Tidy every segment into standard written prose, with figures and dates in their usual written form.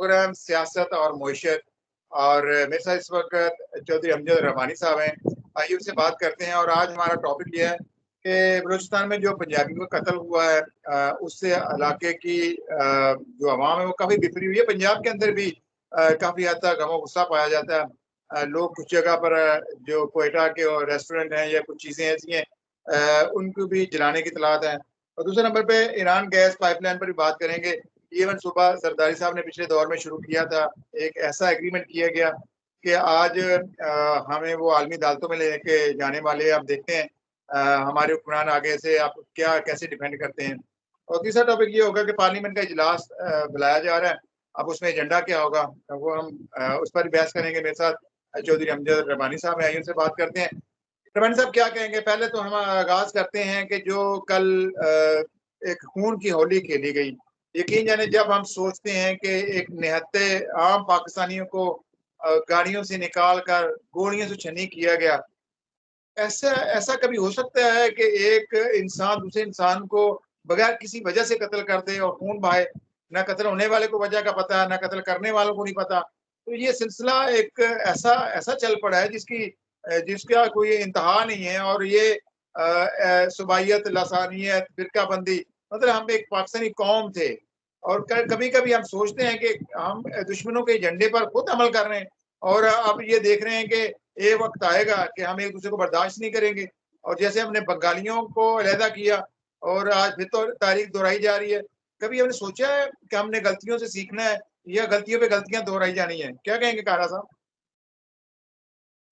Programme सियासत और मईशत, और मेरे साथ इस वक्त चौधरी अमजद रहमानी साहब हैं। आइए उनसे बात करते हैं। और आज हमारा टॉपिक ये है कि बलूचिस्तान में जो पंजाबी का कत्ल हुआ है, उससे इलाके की जो आवाम है वो काफ़ी बिखरी हुई है। पंजाब के अंदर भी काफ़ी हद तक गम गुस्सा पाया जाता है। लोग कुछ जगह पर जो कोयटा के और रेस्टोरेंट हैं या कुछ चीज़ें ऐसी हैं, उनको भी जलाने की इतलात है। और दूसरे नंबर पे ईरान गैस पाइपलाइन पर भी बात करेंगे। इवन सुबह सरदारी साहब ने पिछले दौर में शुरू किया था, एक ऐसा एग्रीमेंट किया गया कि आज हमें वो आलमी अदालतों में लेके जाने वाले। आप देखते हैं हमारे हुक्मरान आगे से आप क्या कैसे डिफेंड करते हैं। और तीसरा टॉपिक ये होगा कि पार्लियामेंट का इजलास बुलाया जा रहा है, अब उसमें एजेंडा क्या होगा वो हम उस पर बहस करेंगे। मेरे साथ चौधरी अमजद रहमानी साहब हैं, उनसे बात करते हैं। रहमानी साहब क्या कहेंगे? पहले तो हम आगाज करते हैं कि जो कल एक खून की होली खेली गई, यकीन जाने जब हम सोचते हैं कि एक निहत्ते आम पाकिस्तानियों को गाड़ियों से निकाल कर गोलियों से छन्नी किया गया, ऐसा ऐसा कभी हो सकता है कि एक इंसान दूसरे इंसान को बगैर किसी वजह से कत्ल कर दे और खून बहाए? ना कत्ल होने वाले को वजह का पता है, ना कत्ल करने वालों को नहीं पता। तो ये सिलसिला एक ऐसा ऐसा चल पड़ा है जिसका कोई इंतहा नहीं है। और ये सुबाइयत, लसानियत, फिरकाबंदी, मतलब हम एक पाकिस्तानी कौम थे। और कभी कभी हम सोचते हैं कि हम दुश्मनों के एजेंडे पर खुद अमल कर रहे हैं, और अब ये देख रहे हैं कि ये वक्त आएगा कि हम एक दूसरे को बर्दाश्त नहीं करेंगे। और जैसे हमने बंगालियों को अलहदा किया और आज फिर तो तारीख दोहराई जा रही है। कभी हमने सोचा है कि हमने गलतियों से सीखना है या गलतियों पे गलतियां दोहराई जानी है? क्या कहेंगे कारा साहब?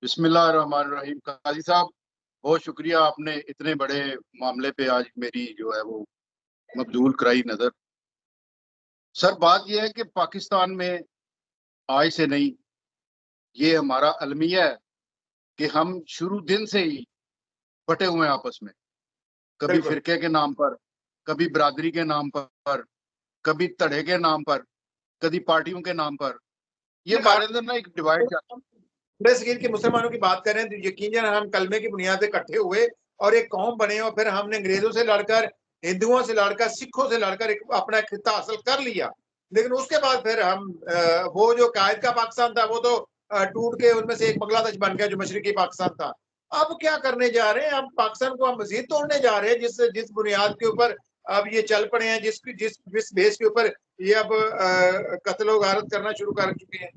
बिस्मिल्लाहिर्रहमानिर्रहीम। काजी साहब, बहुत शुक्रिया, आपने इतने बड़े मामले पे आज मेरी जो है वो मबजूल कराई नजर। सर, बात यह है कि पाकिस्तान में आज से नहीं, ये हमारा अलमिया है कि हम शुरू दिन से ही बटे हुए हैं आपस में। कभी बिल्कुल। फिरके के नाम पर, कभी बरादरी के नाम पर, कभी तड़े के नाम पर, कभी पार्टियों के नाम पर। ये हमारे अंदर ना एक डिवाइड बड़े सगीर के मुसलमानों की बात करें तो यकीनन हम कलमे की बुनियाद पे इकट्ठे हुए और एक कौम बने, और फिर हमने अंग्रेजों से लड़कर, हिंदुओं से लड़कर, सिखों से लड़कर एक अपना एक खिता हासिल कर लिया। लेकिन उसके बाद फिर हम वो जो कायद का पाकिस्तान था वो तो टूट के उनमें से एक बांग्लादेश बन गया जो मशरकी पाकिस्तान था। अब क्या करने जा रहे हैं? अब पाकिस्तान को हम मजीद तोड़ने जा रहे हैं, जिस जिस बुनियाद के ऊपर अब ये चल पड़े हैं, जिस जिस जिस बेस के ऊपर ये अब कत्लो गारत करना शुरू कर चुके हैं।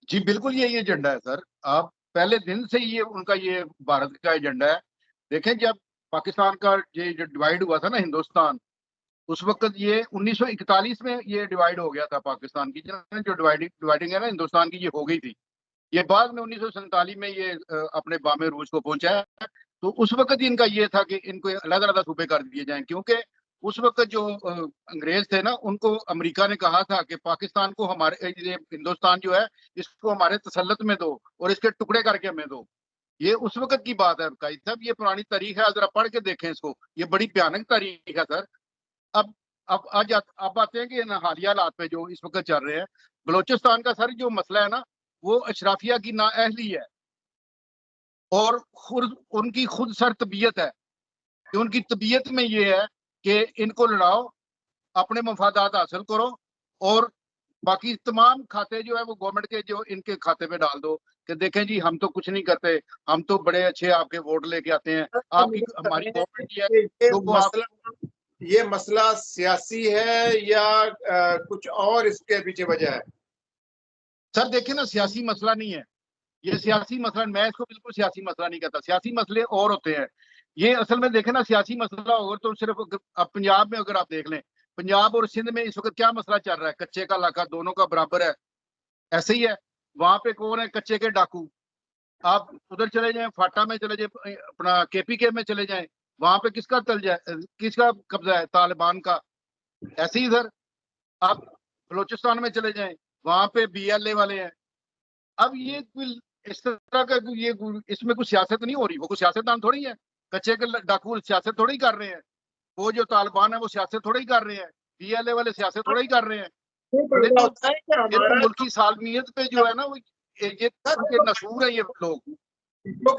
जी बिल्कुल यही एजेंडा है सर। आप पहले दिन से ये उनका ये भारत का एजेंडा है। देखें, जब पाकिस्तान का ये जो डिवाइड हुआ था ना हिंदुस्तान, उस वक्त ये 1941 में ये डिवाइड हो गया था पाकिस्तान की, जो डिवाइडिंग है ना हिंदुस्तान की, ये हो गई थी। ये बाद में 1947 में ये अपने बामे रूज को पहुंचा है। तो उस वक्त ही इनका ये था कि इनको अलग अलग सूबे कर दिए जाएं, क्योंकि उस वक्त जो अंग्रेज थे ना, उनको अमेरिका ने कहा था कि पाकिस्तान को हमारे, ये हिंदुस्तान जो है इसको हमारे तसल्लुत में दो और इसके टुकड़े करके हमें दो। ये उस वक्त की बात है कायद साहब, ये पुरानी तारीख है, जरा पढ़ के देखें इसको। ये बड़ी भयानक तारीख है सर। अब अब आते हैं कि हालिया हालात पे जो इस वक्त चल रहे हैं। बलोचिस्तान का सर जो मसला है ना, वो अशराफिया की नाअहली है और खुद उनकी खुद सर तबीयत है कि उनकी तबीयत में ये है कि इनको लड़ाओ, अपने मफादात हासिल करो, और बाकी तमाम खाते जो है वो गवर्नमेंट के जो इनके खाते पे डाल दो कि देखें जी हम तो कुछ नहीं करते, हम तो बड़े अच्छे आपके वोट लेके आते हैं, आपकी हमारी गवर्नमेंट ही है तो वो आप। ये मसला सियासी है या कुछ और इसके पीछे वजह है? सर देखें ना, सियासी मसला नहीं है ये। सियासी मसला, मैं इसको बिल्कुल सियासी मसला नहीं कहता। सियासी मसले और होते हैं। ये असल में देखें ना, सियासी मसला होगा तो सिर्फ अब पंजाब में अगर आप देख लें, पंजाब और सिंध में इस वक्त क्या मसला चल रहा है? कच्चे का इलाका दोनों का बराबर है, ऐसे ही है। वहां पे कौन है कच्चे के डाकू? आप उधर चले जाएं, फाटा में चले जाए, अपना केपीके में चले जाएं, वहां पे किसका कब्जा है? तालिबान का। ऐसे ही इधर आप बलोचिस्तान में चले जाएं, वहां पे बीएलए वाले हैं। अब ये कोई इस तरह का ये इसमें कुछ सियासत नहीं हो रही। वो कुछ सियासतदान थोड़ी है। कच्चे के डाकू सियासत थोड़ी कर रहे हैं। वो जो तालिबान है वो सियासत थोड़ी ही कर रहे हैं। बीएलए वाले सियासत थोड़ी ही कर रहे हैं। ये तो मुल्की सालमियत पे जो है ना, वो ये उनके नसूर है ये लोग।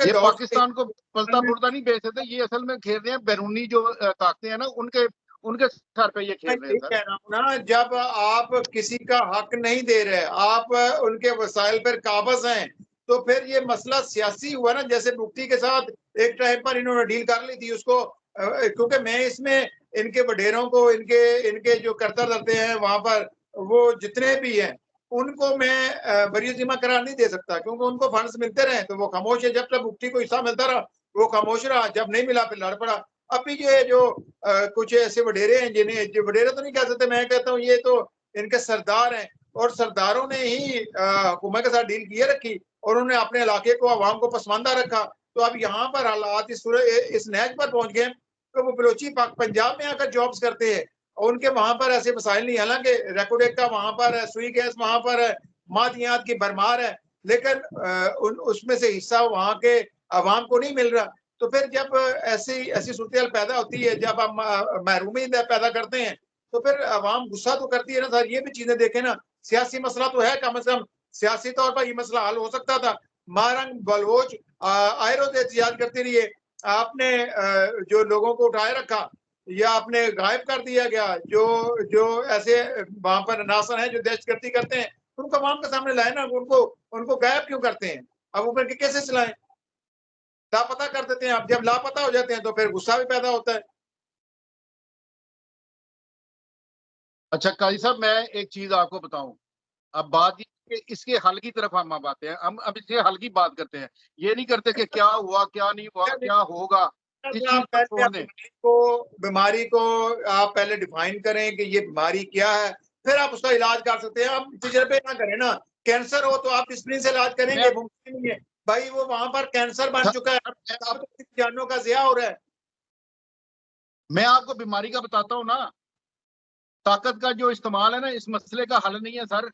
ये पाकिस्तान को पलता पुलता नहीं बेच सकते। ये असल में खेल रहे हैं बैरूनी जो ताकतें हैं ना, उनके सर पे ये मैं खेल रहे यही हैं कह सर। रहा हूँ ना, जब आप किसी का हक नहीं दे रहे, आप उनके वसाइल पर काबज हैं, तो फिर ये मसला सियासी हुआ ना। जैसे मुफ्ती के साथ एक टाइम पर इन्होंने डील कर ली थी उसको, क्योंकि मैं इसमें इनके वडेरों को, इनके इनके जो करता रहते हैं वहां पर, वो जितने भी हैं उनको मैं बरी जिम्मा करार नहीं दे सकता, क्योंकि उनको फंड्स मिलते रहे तो वो खामोश है। जब तक मुफ्ती को हिस्सा मिलता रहा वो खामोश रहा, जब नहीं मिला फिर लड़ पड़ा। अभी ये जो कुछ ऐसे वडेरे हैं, जिन्हें जो वडेरे तो नहीं कह सकते, मैं कहता हूँ ये तो इनके सरदार हैं, और सरदारों ने ही हुकूमत के साथ डील किए रखी, और उन्होंने अपने इलाके को, अवाम को पसमानदा रखा। तो अब यहाँ पर हालात इस नहज पर पहुंच गए तो वो बलोची पंजाब में आकर जॉब्स करते हैं, और उनके वहां पर ऐसे मसाइल नहीं। हालांकि रेकोडेक का वहां पर है, सुई गैस वहां पर है, मादियात की भरमार है, लेकिन उसमें से हिस्सा वहां के अवाम को नहीं मिल रहा। तो फिर जब ऐसी ऐसी सूरत पैदा होती है, जब आप महरूमी पैदा करते हैं, तो फिर अवाम गुस्सा तो करती है ना सर। ये भी चीजें देखें ना, सियासी मसला तो है, कम से कम सियासी तौर पर ये मसला हल हो सकता था। मारंग बलोच आए रोज एहतिजाज करते रहिए, आपने जो लोगों को उठाए रखा या आपने गायब कर दिया गया, जो जो ऐसे वहां पर नासन है जो दहशतगर्दी करते हैं, उनको अवाम के सामने लाए ना, उनको उनको गायब क्यों करते हैं? अब ऊपर के कैसे चलाएं? लापता कर देते हैं। आप जब लापता हो जाते हैं तो फिर गुस्सा भी पैदा होता है। अच्छा काजी साहब, मैं एक चीज आपको बताऊं। अब बात ये कि इसके हल की तरफ हम अब आते हैं। हम अब इसके हल की बात करते हैं, ये नहीं करते कि क्या हुआ क्या नहीं हुआ क्या होगा, इस चीज आप पर पहले छोड़ दें। बीमारी को आप पहले डिफाइन करें कि ये बीमारी क्या है, फिर आप उसका इलाज कर सकते हैं। आप तजर्बे ना करें ना। कैंसर हो तो आप डिस्प्लिन से इलाज मैं करेंगे, मुमकिन नहीं है भाई। वो वहां पर कैंसर बन चुका है, अब तो जानों का ज़िया हो रहा है। मैं आपको बीमारी का बताता हूँ ना। ताकत का जो इस्तेमाल है ना, इस मसले का हल नहीं है सर।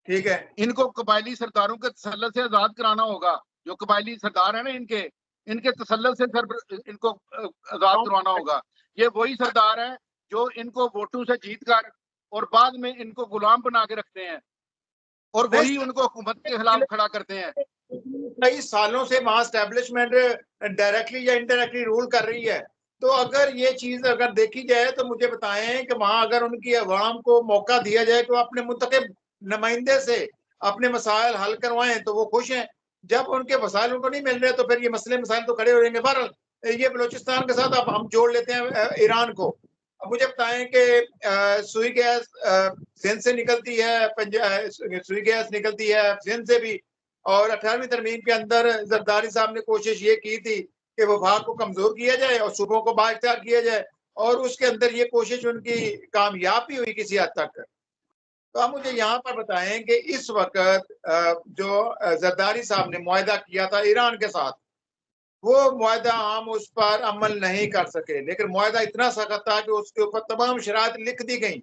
ठीक है। इनको कबायली सरदारों के तसल्लुत से आजाद कराना होगा। जो कबायली सरदार है ना, इनके इनके तसल्लुत से सर इनको आजाद करवाना होगा। ये वही सरदार है जो इनको वोटों से जीत कर और बाद में इनको गुलाम बना के रखते हैं, और नहीं, वही उनको हुकूमत के खिलाफ खड़ा करते हैं। कई सालों से वहां स्टैब्लिशमेंट डायरेक्टली या इनडायरेक्टली रूल कर रही है। तो अगर ये चीज अगर देखी जाए तो मुझे बताएं कि वहां अगर उनकी अवाम को मौका दिया जाए तो अपने मुंतखब नुमाइंदे से अपने मसाइल हल करवाएं तो वो खुश हैं। जब उनके मसाइल उनको नहीं मिल रहे तो फिर ये मसले मसाइल तो खड़े हो जाएंगे। बहरहाल ये बलोचिस्तान के साथ अब हम जोड़ लेते हैं ईरान को। अब मुझे बताएं कि सुई गैस सिंध से निकलती है, सुई गैस निकलती है सिंध से भी, और 18वीं तरमीम के अंदर जरदारी साहब ने कोशिश ये की थी कि वफाक को कमजोर किया जाए और सूबों को बाइख्तियार किया जाए, और उसके अंदर ये कोशिश उनकी कामयाब भी हुई किसी हद तक। तो आप मुझे यहाँ पर बताएं कि इस वक्त जो जरदारी साहब ने मुआहदा किया था ईरान के साथ, वो मुआहदा हम उस पर अमल नहीं कर सके, लेकिन मुआहदा इतना सख्त था कि उसके ऊपर तमाम शरात लिख दी गई।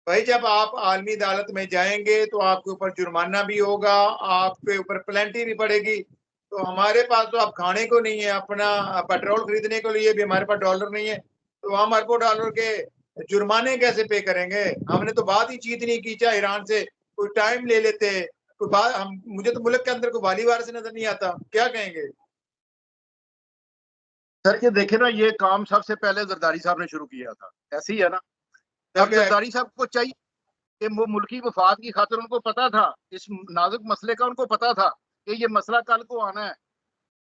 भाई जब आप आलमी अदालत में जाएंगे तो आपके ऊपर जुर्माना भी होगा, आपके ऊपर पेनल्टी भी पड़ेगी। तो हमारे पास तो अब खाने को नहीं है, अपना पेट्रोल खरीदने के लिए भी हमारे पास डॉलर नहीं है, तो हम अरबों डॉलर के जुर्माने कैसे पे करेंगे? हमने तो बात ही चीत नहीं की, चाहे ईरान से कोई टाइम ले लेते, कोई बात। हम मुझे तो मुल्क के अंदर कोई वाली वार से नजर नहीं आता, क्या कहेंगे? सर ये देखे ना, ये काम सबसे पहले जरदारी साहब ने शुरू किया था, ऐसे ही है ना। अब अब जरदारी साहब को चाहिए कि वो मुल्की वफाद की खातिर, उनको पता था इस नाजुक मसले का, उनको पता था कि ये मसला कल को आना है,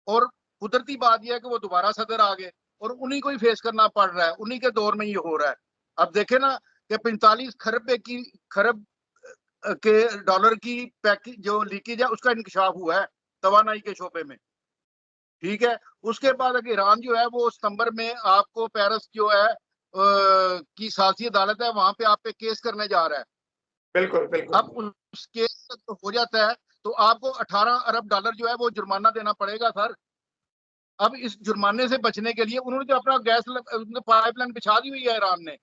और कुदरती बात यह है कि वो दोबारा सदर आ गए और उन्हीं को ही फेस करना पड़ रहा है, उन्हीं के दौर में ये हो रहा है। अब देखे ना कि 45 खरब के डॉलर की पैकेज जो लीकेज है उसका इंकशाफ हुआ है तवानाई के शोबे में। ठीक है, उसके बाद अगर ईरान जो है वो सितंबर में आपको पेरिस जो है की सासी अदालत है, वहां पे आप पे केस करने जा रहा है। बिल्कुल बिल्कुल। अब उस केस तो हो जाता है तो आपको 18 अरब डॉलर जो है वो जुर्माना देना पड़ेगा सर। अब इस जुर्माने से बचने के लिए उन्होंने जो अपना पाइपलाइन बिछा दी हुई है ईरान ने,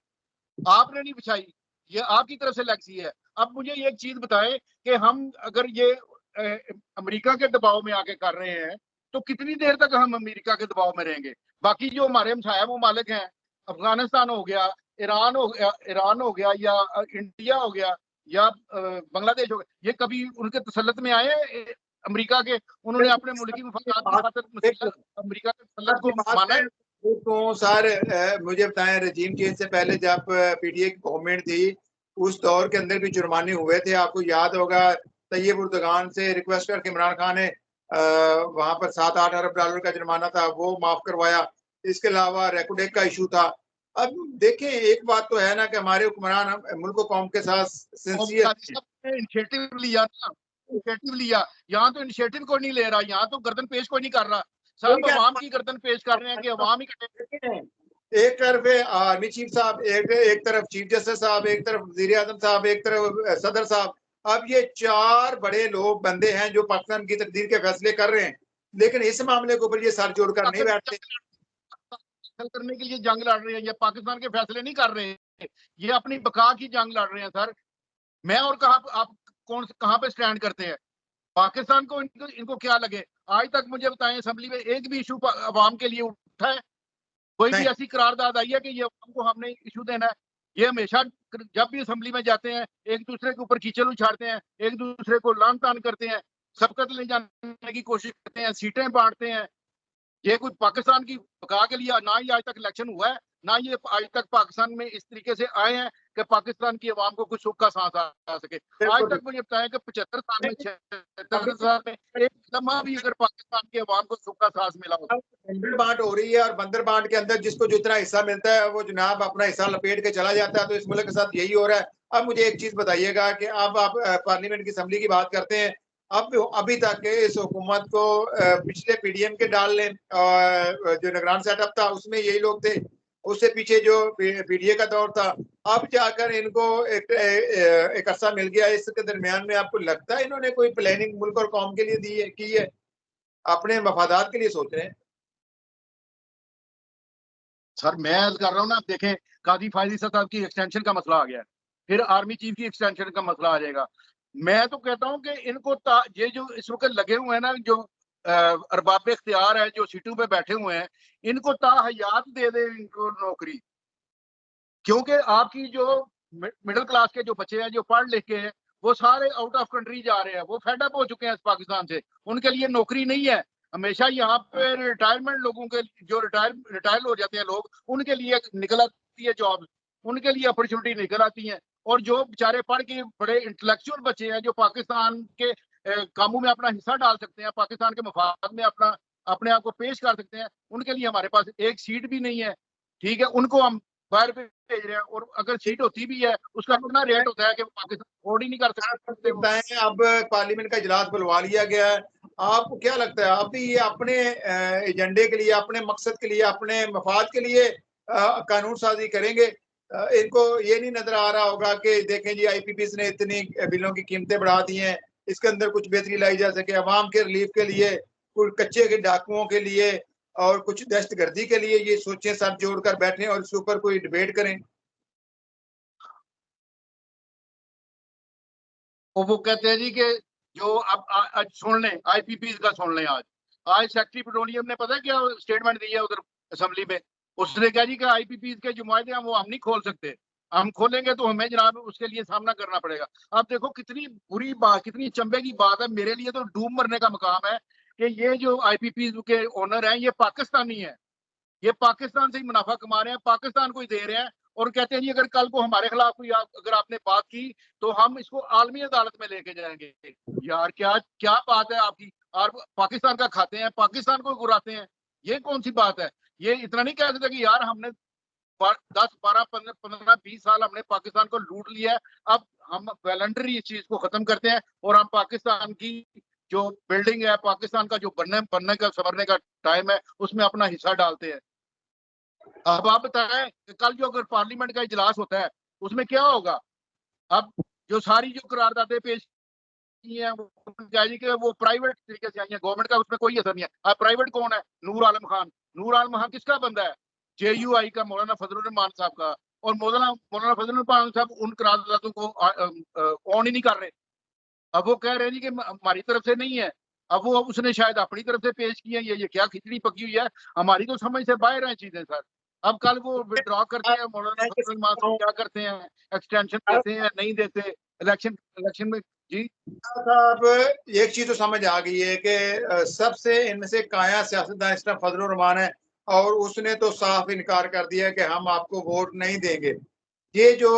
आपने नहीं बिछाई, ये आपकी तरफ से लैक्सी है। अब मुझे ये एक चीज बताएं कि हम अगर ये अमेरिका के दबाव में आके कर रहे हैं तो कितनी देर तक हम अमेरिका के दबाव में रहेंगे? बाकी जो हमारे हमसाया मुमालिक हैं, अफगानिस्तान हो गया, ईरान हो गया, या इंडिया हो गया, या बांग्लादेश हो गया, ये कभी उनके तसल्लुत में आए अमेरिका के? उन्होंने अपने मुल्क की मफादात की खातिर बिल्कुल अमेरिका के तसल्लुत को माना है? तो सर मुझे बताएं, रजीम चेंज से पहले जब पीटीए की गवर्नमेंट थी, उस दौर के अंदर भी जुर्माने हुए थे। आपको याद होगा, तैयब उर्दगान से रिक्वेस्ट करके इमरान खान ने वहां पर 7-8 अरब डॉलर का जुर्माना था, वो माफ करवाया। इसके अलावा रेकोडेक का इशू था। अब देखें, एक बात तो है ना कि हमारे हुक्मरान मुल्क कौम के साथ सिंसियर इनिशिएटिव लिया ना, इनिशिएटिव लिया। यहाँ तो इनिशिएटिव को नहीं ले रहा, यहाँ तो गर्दन पेश को नहीं कर रहा, सब अवाम की गर्दन पेश कर रहे हैं कि अवाम ही कटे। एक तरफ आर्मी चीफ साहब, एक तरफ चीफ जस्टिस साहब, एक तरफ वजीर आजम साहब, एक तरफ सदर साहब। अब ये चार बड़े लोग बंदे हैं जो पाकिस्तान की तकदीर के फैसले कर रहे हैं, लेकिन इस मामले के ऊपर ये सर जोड़कर नहीं बैठते। करने के लिए जंग लड़ रहे हैं, ये पाकिस्तान के फैसले नहीं कर रहे हैं, ये अपनी बका की जंग लड़ रहे हैं सर। मैं और आप कहाँ पे स्टैंड करते हैं? पाकिस्तान को इनको क्या लगे? आज तक मुझे बताएं, असेंबली में एक भी इशू अवाम के लिए उठा है? कोई भी ऐसी करारदाद आई है कि ये अवाम को हमने इशू देना है? ये हमेशा जब भी असेंबली में जाते हैं एक दूसरे के ऊपर कीचड़ उछाड़ते हैं, एक दूसरे को लान तान करते हैं, सबकत ले जाने की कोशिश करते हैं, सीटें बांटते हैं। ये कोई पाकिस्तान की बका के लिए ना ही आज तक इलेक्शन हुआ है, ना ये आज तक पाकिस्तान में इस तरीके से आए हैं कि पाकिस्तान की आवाम को कुछ सुख का सांस आ सके। आज तक मुझे बताया कि 75 साल में 76 साल में एक लम्हा भी अगर पाकिस्तान की आवाम को सुख का सांस मिला होगा। बंदर बांट हो रही है, और बंदर बांट के अंदर जिसको जितना हिस्सा मिलता है वो जनाब अपना हिस्सा लपेट के चला जाता है। तो इस मुल्क के साथ यही हो रहा है। अब मुझे एक चीज बताइएगा कि अब आप पार्लियामेंट की असेंबली की बात करते हैं। अब अभी तक इस हुकूमत को पिछले पीडीएम के डाल लें, जो निगरान सेटअप था उसमें यही लोग थे, उससे पीछे जो पीडीए का दौर था, अब जाकर इनको एक अरसा मिल गया। इसके दरमियान में आपको लगता है इन्होंने कोई प्लानिंग मुल्क और कौम के लिए दी है, की है? अपने मफादात के लिए सोच रहे हैं? सर मैं अर्ज कर रहा हूँ ना, आप देखें, काजी फायदी साहब की एक्सटेंशन का मसला आ गया है, फिर आर्मी चीफ की एक्सटेंशन का मसला आ जाएगा। मैं तो कहता हूँ कि इनको ये जो इस वक्त लगे हुए हैं ना, जो अरबाब इख्तियार है, जो सीटों पे बैठे हुए हैं, इनको ताहयात दे दे इनको नौकरी। क्योंकि आपकी जो मिडिल क्लास के जो बच्चे हैं, जो पढ़ लिख के हैं, वो सारे आउट ऑफ कंट्री जा रहे हैं, वो फेड अप हो चुके हैं इस पाकिस्तान से, उनके लिए नौकरी नहीं है। हमेशा यहाँ पे रिटायरमेंट लोगों के, जो रिटायर हो जाते हैं लोग, उनके लिए निकल आती है जॉब, उनके लिए अपॉर्चुनिटी निकल आती है। और जो बेचारे पढ़ के बड़े इंटेलेक्चुअल बच्चे हैं, जो पाकिस्तान के कामों में अपना हिस्सा डाल सकते हैं, पाकिस्तान के मफाद में अपने आप को पेश कर सकते हैं, उनके लिए हमारे पास एक सीट भी नहीं है। ठीक है, उनको हम बाहर भेज रहे हैं, और अगर सीट होती भी है उसका कितना रेट होता है कि पाकिस्तान अफोर्ड ही नहीं कर सकते। बताएं, अब पार्लियामेंट का इजलास बुलवा लिया गया है, आपको क्या लगता है अभी ये अपने एजेंडे के लिए, अपने मकसद के लिए, अपने मफाद के लिए कानून साजी करेंगे? इनको ये नहीं नजर आ रहा होगा कि देखें जी, आईपीपीएस ने इतनी बिलों की कीमतें बढ़ा दी हैं, इसके अंदर कुछ बेहतरी लाई जा सके अवाम के रिलीफ के लिए, कुछ कच्चे के डाकुओं के लिए और कुछ दहशतगर्दी के लिए। ये सोचें, सब जोड़कर बैठे और इसके ऊपर कोई डिबेट करें। वो कहते हैं जी कि जो अब आज सुन लें, आईपीपी का सुन लें। आज सेक्रेटरी पेट्रोलियम ने पता है क्या स्टेटमेंट दी है उधर असेंबली में? उसने कहा जी कि आईपीपी के जो मुआहदे हैं वो हम नहीं खोल सकते, हम खोलेंगे तो हमें जनाब उसके लिए सामना करना पड़ेगा। अब देखो कितनी बुरी बात, कितनी चंबे की बात है। मेरे लिए तो डूब मरने का मकाम है कि ये जो आईपीपी के ओनर हैं ये पाकिस्तानी है, ये पाकिस्तान से ही मुनाफा कमा रहे हैं, पाकिस्तान को ही दे रहे हैं, और कहते हैं जी अगर कल को हमारे खिलाफ कोई अगर आपने बात की तो हम इसको आलमी अदालत में लेके जाएंगे। यार क्या क्या बात है आपकी? और पाकिस्तान का खाते हैं, पाकिस्तान को गुराते हैं, ये कौन सी बात है? ये इतना नहीं कह सकते कि यार हमने 10, 12, 15, 20 साल हमने पाकिस्तान को लूट लिया है, अब हम वॉलंटरी इस चीज को खत्म करते हैं और हम पाकिस्तान की जो बिल्डिंग है, पाकिस्तान का जो बनने का संवरने का टाइम है, उसमें अपना हिस्सा डालते हैं। अब आप बताएं कि कल जो अगर पार्लियामेंट का इजलास होता है उसमें क्या होगा? अब जो सारी जो करारदादें पेश की हैं वो प्राइवेट तरीके से आई हैं, गवर्नमेंट का उसमें कोई असर नहीं है। अब प्राइवेट कौन है? नूर आलम खान। नूर आलम खान किसका बंदा है? जेयूआई का मौलाना फजलुर रहमान साहब का। और मौलाना फजलुर रहमान साहब उन करारदादों को ऑन ही नहीं कर रहे। अब वो कह रहे हैं जी कि हमारी तरफ से नहीं है, अब वो उसने शायद अपनी तरफ से पेश की है। ये क्या खिचड़ी पकी हुई है? हमारी तो समझ से बाहर है चीजें सर। अब कल वो विड्रॉ करते हैं, मौलाना फजल रहमान साहब क्या करते हैं? एक्सटेंशन देते हैं, नहीं देते? इलेक्शन में जी साहब, एक चीज तो समझ आ गई है कि सबसे इनमें से काया सियासतदान इस तरह फजल रहमान है, और उसने तो साफ इनकार कर दिया कि हम आपको वोट नहीं देंगे। ये जो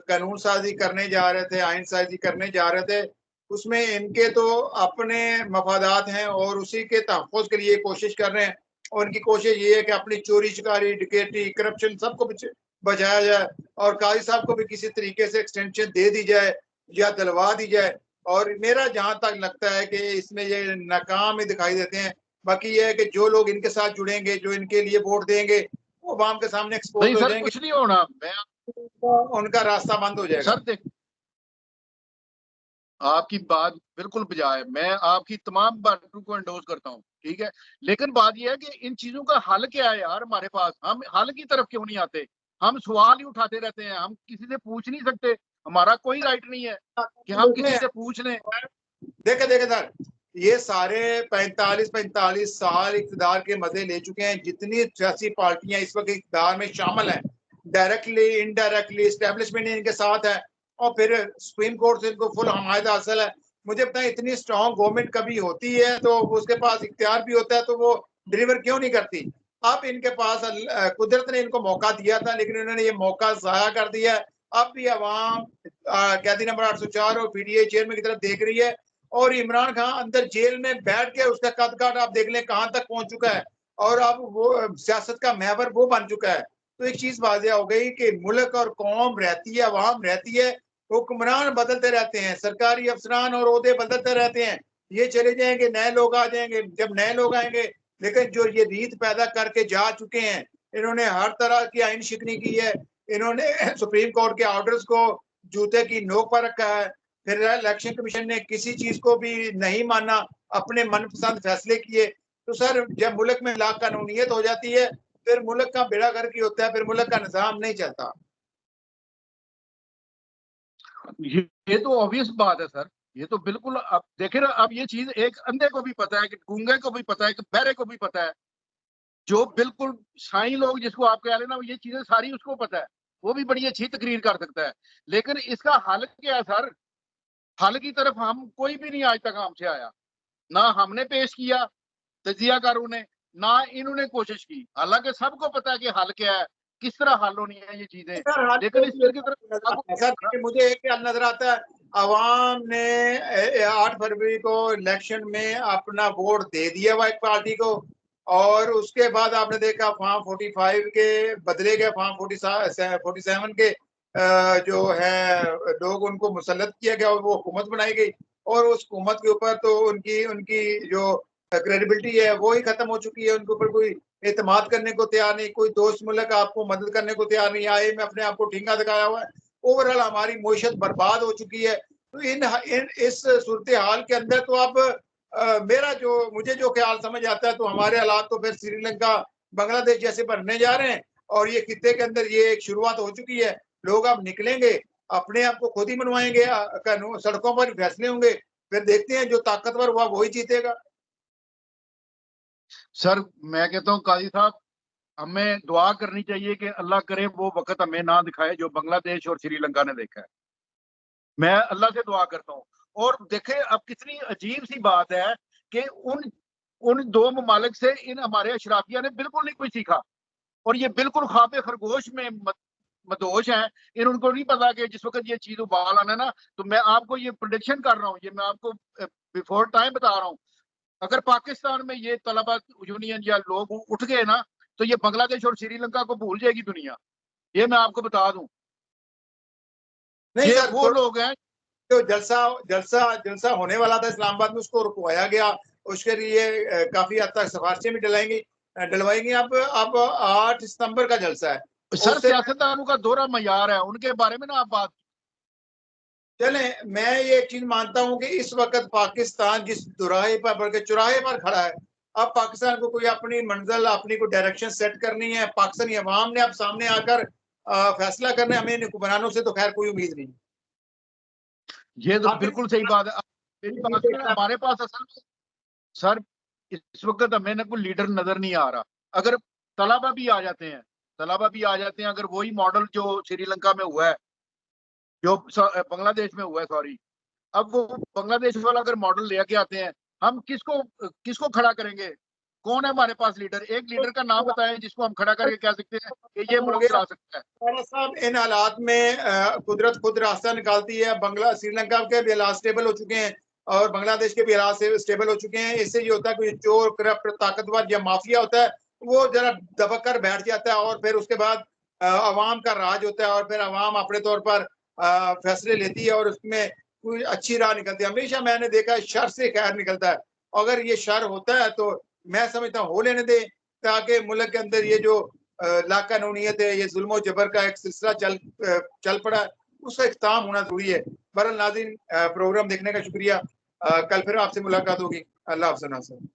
कानून साजी करने जा रहे थे, आइन साजी करने जा रहे थे, उसमें इनके तो अपने मफादात हैं और उसी के तहफ़्फ़ुज़ के लिए कोशिश कर रहे हैं। और इनकी कोशिश ये है कि अपनी चोरी-चकारी, डकैती, करप्शन सबको बचाया जाए और काज़ी साहब को भी किसी तरीके से एक्सटेंशन दे दी जाए या दिलवा दी जाए। और मेरा जहाँ तक लगता है कि इसमें ये नाकाम ही दिखाई देते हैं। बाकी ये है कि जो लोग इनके साथ जुड़ेंगे, जो इनके लिए वोट देंगे, वो अवाम के सामने नहीं एक्सपोज़ हो सर, जाएँगे। कुछ नहीं होना। मैं उनका रास्ता बंद हो जाएगा। सर देख, आपकी बात बिल्कुल बजाय, मैं आपकी तमाम बातों को एंडोर्स करता हूँ, ठीक है। लेकिन बात यह है कि इन चीजों का हल क्या है यार हमारे पास? हम हल की तरफ क्यों नहीं आते? हम सवाल ही उठाते रहते हैं, हम किसी से पूछ नहीं सकते। हमारा कोई राइट नहीं है कि हम किसी से पूछ लें। देखे देखे सर, ये सारे 45 साल इक़्तिदार के मजे ले चुके हैं। जितनी सियासी पार्टियां इस वक्त इक़्तिदार में शामिल हैं, डायरेक्टली इनडायरेक्टली एस्टेब्लिशमेंट इनके साथ है और फिर सुप्रीम कोर्ट से इनको फुल हमायत हासिल है। मुझे पता है इतनी स्ट्रॉन्ग गवर्नमेंट कभी होती है तो उसके पास इख्तियार भी होता है तो वो डिलीवर क्यों नहीं करती। अब इनके पास कुदरत ने इनको मौका दिया था लेकिन इन्होंने ये मौका ज़ाया कर दिया है। अब भी अवाम कैदी नंबर 804 और पीटीआई चेयरमैन की तरफ देख रही है और इमरान खान अंदर जेल में बैठ के उसका कद काट आप देख लें कहां तक पहुंच चुका है और अब वो सियासत का महवर वो बन चुका है। तो एक चीज वाज़ेह हो गई कि मुल्क और कौम रहती है, अवाम रहती है, हुक्मरान बदलते रहते हैं, सरकारी अफसरान और ओहदे बदलते रहते हैं। ये चले जाएंगे, नए लोग आ जाएंगे। जब नए लोग आएंगे, लेकिन जो ये रीत पैदा करके जा चुके हैं, इन्होंने हर तरह की आइन शिकनी की है। इन्होंने सुप्रीम कोर्ट के ऑर्डर्स को जूते की नोक पर रखा है। फिर इलेक्शन कमीशन ने किसी चीज को भी नहीं माना, अपने मनपसंद फैसले किए। तो सर जब मुल्क में ला कानूनियत हो जाती है फिर मुल्क का बेड़ा गर्क ही होता है, फिर मुल्क का निजाम नहीं चलता। ये तो ऑब्वियस बात है सर। ये तो बिल्कुल, अब देखे ना, अब ये चीज एक अंधे को भी पता है, कि गूंगे को भी पता है, कि बहरे को भी पता है। जो बिल्कुल शाही लोग जिसको आप कह रहे ना, ये चीजें सारी उसको पता है। वो भी बड़ी अच्छी तकरीर कर सकता है। लेकिन इसका हल क्या है सर? हल की तरफ हम कोई भी नहीं आज तक हमसे आया। ना हमने पेश किया तजियाकारों ने, ना इन्होंने कोशिश की। हालांकि सबको पता है कि हल क्या है, किस तरह हल होनी है ये चीजें। सर लेकिन इस चीज की तरफ सर मुझे एक ख्याल नजर आता है, अवाम ने 8 फरवरी को इलेक्शन में अपना वोट दे दिया हुआ एक पार्टी को और उसके बाद आपने देखा फॉर्म 45 के बदले गए, फॉर्म 47 के जो है लोग उनको मुसल्लत किया गया और वो हुकूमत बनाई गई और उस हुकूमत के ऊपर तो उनकी उनकी जो क्रेडिबिलिटी है वो ही खत्म हो चुकी है। उनके ऊपर कोई एतमाद करने को तैयार नहीं, कोई दोस्त मुल्क आपको मदद करने को तैयार नहीं। आए में अपने आप को ठींगा दिखाया हुआ है। ओवरऑल हमारी मईशत बर्बाद हो चुकी है। तो इन इस सूरत हाल के अंदर तो अब मेरा जो मुझे जो ख्याल समझ आता है तो हमारे हालात तो फिर श्रीलंका बांग्लादेश जैसे बनने जा रहे हैं और ये खित्ते के अंदर ये एक शुरुआत हो चुकी है। लोग अब निकलेंगे, अपने आप को खुद ही मनवाएंगे, कानून सड़कों पर फैसले होंगे, फिर देखते हैं जो ताकतवर हुआ वही जीतेगा। सर मैं कहता हूँ काजी साहब, हमें दुआ करनी चाहिए कि अल्लाह करे वो वक्त हमें ना दिखाए जो बांग्लादेश और श्रीलंका ने देखा है। मैं अल्लाह से दुआ करता हूँ। और देखें अब कितनी अजीब सी बात है कि उन उन दो ममालिक से इन हमारे अशराफिया ने बिल्कुल नहीं कुछ सीखा और ये बिल्कुल ख्वाब खरगोश में मदहोश हैं। इन उनको नहीं पता कि जिस वक्त ये चीज उबाल आना ना, तो मैं आपको ये प्रोडिक्शन कर रहा हूँ, ये मैं आपको बिफोर टाइम बता रहा हूँ। अगर पाकिस्तान में ये तलबा यूनियन या लोग उठ गए ना, तो ये बांग्लादेश और श्रीलंका को भूल जाएगी दुनिया। ये मैं आपको बता दूं। नहीं ये सर, वो लोग हैं। तो जलसा जलसा जलसा होने वाला था इस्लामाबाद में, उसको रुकवाया गया। उसके लिए काफी हद तक सिफारिशें भी डलवाएंगी। अब 8 सितंबर का जलसा है। सर उससे सियासतदानों का दोहरा मयार है, उनके बारे में ना आप बात। चले, मैं ये एक चीज मानता हूं कि इस वक्त पाकिस्तान जिस दुराहे पर बल्कि चौराहे पर खड़ा है, अब पाकिस्तान को कोई अपनी मंजिल अपनी कोई डायरेक्शन सेट करनी है। पाकिस्तानी अवाम ने अब सामने आकर फैसला करना है। हमें हुक्मरानों से तो खैर कोई उम्मीद नहीं। ये तो आखिर बिल्कुल सही बात है। मेरी बात सुने, हमारे पास असल में सर इस वक्त हमें ना कोई लीडर नजर नहीं आ रहा। अगर तलबा भी आ जाते हैं, तलबा भी आ जाते हैं, अगर वही मॉडल जो श्रीलंका में हुआ है, जो बांग्लादेश में हुआ है, सॉरी, अब वो बांग्लादेश वाला अगर मॉडल लेके आते हैं, हम किसको किसको खड़ा करेंगे? कौन है हमारे पास लीडर? एक लीडर का नाम बताएं जिसको हम खड़ा करके कह सकते हैं कि ये मुल्क चला सकता है। साहब इन हालात में कुदरत खुद रास्ता निकालती है। श्रीलंका के भी हालात स्टेबल हो चुके हैं और बांग्लादेश के भी हालात स्टेबल हो चुके हैं। इससे ये होता है कि चोर, करप्ट, ताकतवर या माफिया होता है वो जरा दबक कर बैठ जाता है और फिर उसके बाद अवाम का राज होता है और फिर अवाम अपने तौर पर फैसले लेती है और उसमें कोई अच्छी राह निकलती है। हमेशा मैंने देखा है शर से खैर निकलता है। अगर ये शर होता है तो मैं समझता हूँ हो लेने दे, ताकि मुल्क के अंदर ये जो लाकानूनियत है, ये जुल्म जबर का एक सिलसिला चल पड़ा है, उसका इख्ताम होना जरूरी है। बहरहाल नाज़रीन, प्रोग्राम देखने का शुक्रिया। कल फिर आपसे मुलाकात होगी। अल्लाह हाफ़िज़।